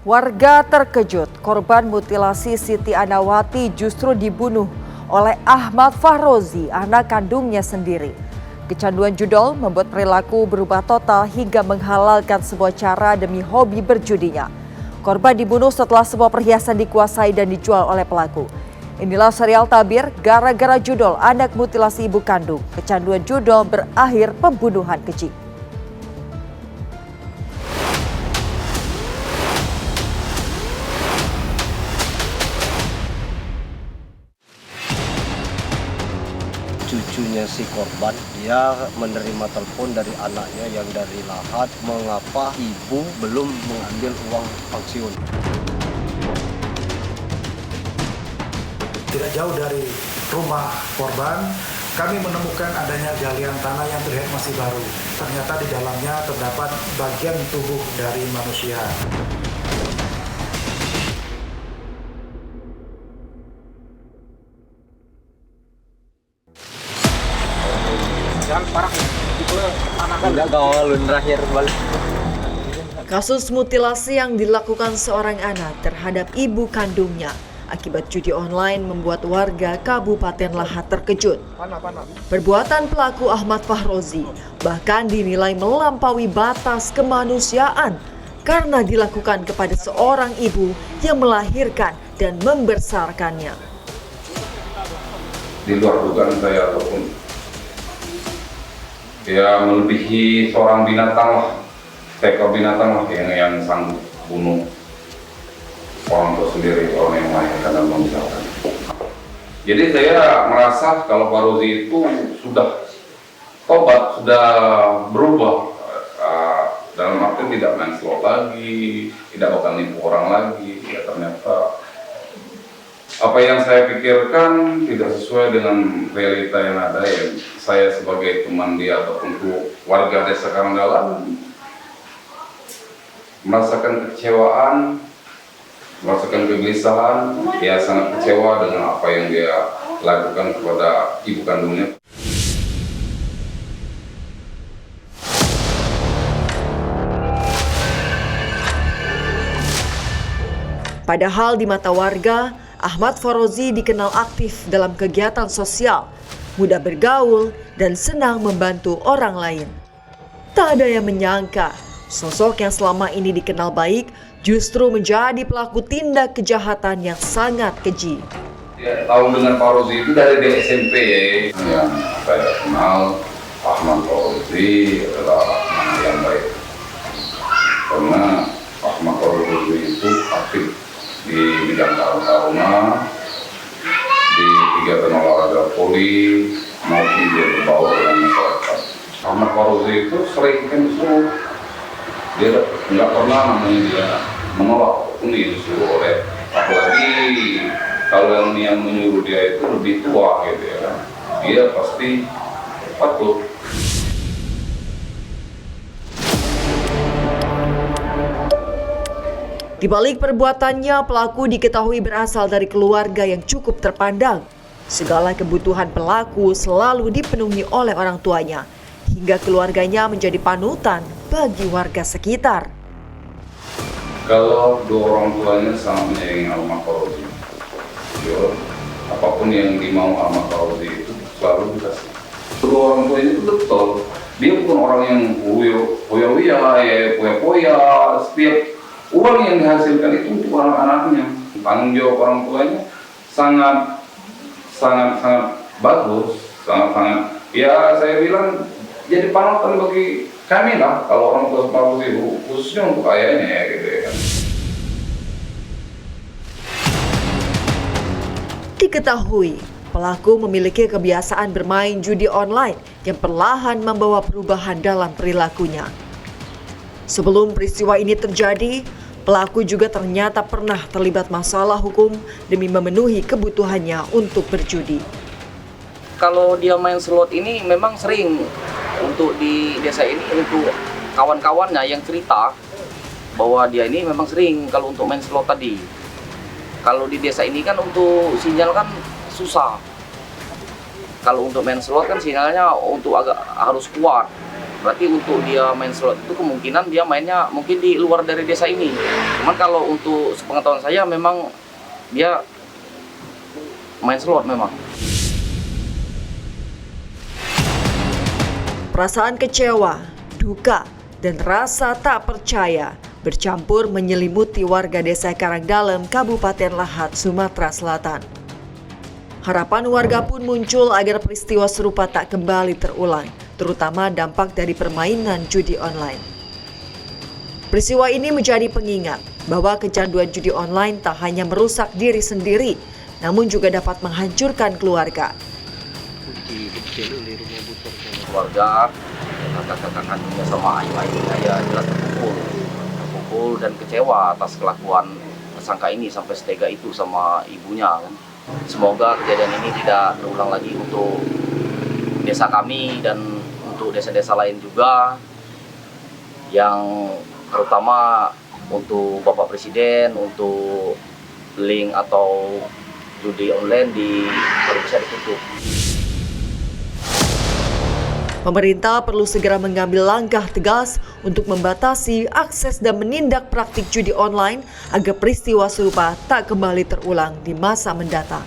Warga terkejut, korban mutilasi Siti Anawati justru dibunuh oleh Ahmad Fahrozi, anak kandungnya sendiri. Kecanduan judol membuat perilaku berubah total hingga menghalalkan sebuah cara demi hobi berjudinya. Korban dibunuh setelah semua perhiasan dikuasai dan dijual oleh pelaku. Inilah serial tabir gara-gara judol anak mutilasi ibu kandung. Kecanduan judol berakhir pembunuhan keji. Cucunya si korban, dia menerima telepon dari anaknya yang dari Lahat, mengapa ibu belum mengambil uang pensiun. Tidak jauh dari rumah korban, kami menemukan adanya galian tanah yang terlihat masih baru. Ternyata di dalamnya terdapat bagian tubuh dari manusia. Kasus mutilasi yang dilakukan seorang anak terhadap ibu kandungnya akibat judi online membuat warga Kabupaten Lahat terkejut. Perbuatan pelaku Ahmad Fahrozi bahkan dinilai melampaui batas kemanusiaan karena dilakukan kepada seorang ibu yang melahirkan dan membesarkannya. Di luar dugaan saya ataupun ya melebihi seorang binatang lah, seekor binatang lah yang sanggup bunuh orang tua sendiri, orang yang melahirkan dan membesarkan. Jadi saya merasa kalau Fahrozi itu sudah tobat, sudah berubah, dalam arti tidak main slot lagi, tidak akan nipu orang lagi. Ya ternyata apa yang saya pikirkan tidak sesuai dengan realita yang ada. Yang saya sebagai teman dia ataupun warga desa Karanggalan merasakan kekecewaan, merasakan kegelisahan. Dia sangat kecewa dengan apa yang dia lakukan kepada ibu kandungnya. Padahal di mata warga, Ahmad Fahrozi dikenal aktif dalam kegiatan sosial, mudah bergaul, dan senang membantu orang lain. Tak ada yang menyangka, sosok yang selama ini dikenal baik justru menjadi pelaku tindak kejahatan yang sangat keji. Ya, tahu dengan Fahrozi itu dari SMP ya. Yang saya kenal, Ahmad Fahrozi adalah anak yang baik. Karena Ahmad Fahrozi itu aktif di bidang karang taruna, di kegiatan olahraga poli, maupun dia berbaur dengan masyarakat. Ahmad Fahrozi itu sering kan disuruh, dia nggak pernah namanya dia menolak, ini disuruh oleh, apalagi kalau yang menyuruh dia itu lebih tua gitu ya kan, dia pasti patuh. Di balik perbuatannya, pelaku diketahui berasal dari keluarga yang cukup terpandang. Segala kebutuhan pelaku selalu dipenuhi oleh orang tuanya, hingga keluarganya menjadi panutan bagi warga sekitar. Kalau dua orang tuanya sangat menyayangi Ahmad Fahrozi, apapun yang dimau Ahmad Fahrozi itu selalu dikasih. Kedua orang tuanya itu betul, dia bukan orang yang poya-poya, setiap uang yang dihasilkan itu untuk anak-anaknya. Tanggung jawab orang tuanya sangat bagus, sangat ya saya bilang jadi panutan bagi kami lah kalau orang tua Fahrozi itu, khususnya untuk ayahnya ya gitu ya. Diketahui, pelaku memiliki kebiasaan bermain judi online yang perlahan membawa perubahan dalam perilakunya. Sebelum peristiwa ini terjadi, pelaku juga ternyata pernah terlibat masalah hukum demi memenuhi kebutuhannya untuk berjudi. Kalau dia main slot ini memang sering untuk di desa ini, untuk kawan-kawannya yang cerita bahwa dia ini memang sering kalau untuk main slot tadi. Kalau di desa ini kan untuk sinyal kan susah. Kalau untuk main slot kan sinyalnya untuk agak harus kuat. Berarti untuk dia main slot itu kemungkinan dia mainnya mungkin di luar dari desa ini. Cuman kalau untuk sepengetahuan saya memang dia main slot memang. Perasaan kecewa, duka, dan rasa tak percaya bercampur menyelimuti warga desa Karangdalem, Kabupaten Lahat, Sumatera Selatan. Harapan warga pun muncul agar peristiwa serupa tak kembali terulang, terutama dampak dari permainan judi online. Peristiwa ini menjadi pengingat bahwa kecanduan judi online tak hanya merusak diri sendiri, namun juga dapat menghancurkan keluarga. Keluarga, kakak-kakak kandungnya sama ayah-ayahnya ya jelas terpukul dan kecewa atas kelakuan tersangka ini sampai setega itu sama ibunya kan. Semoga kejadian ini tidak terulang lagi untuk desa kami dan untuk desa-desa lain juga, yang terutama untuk Bapak Presiden untuk link atau judi online harus bisa ditutup. Pemerintah perlu segera mengambil langkah tegas untuk membatasi akses dan menindak praktik judi online agar peristiwa serupa tak kembali terulang di masa mendatang.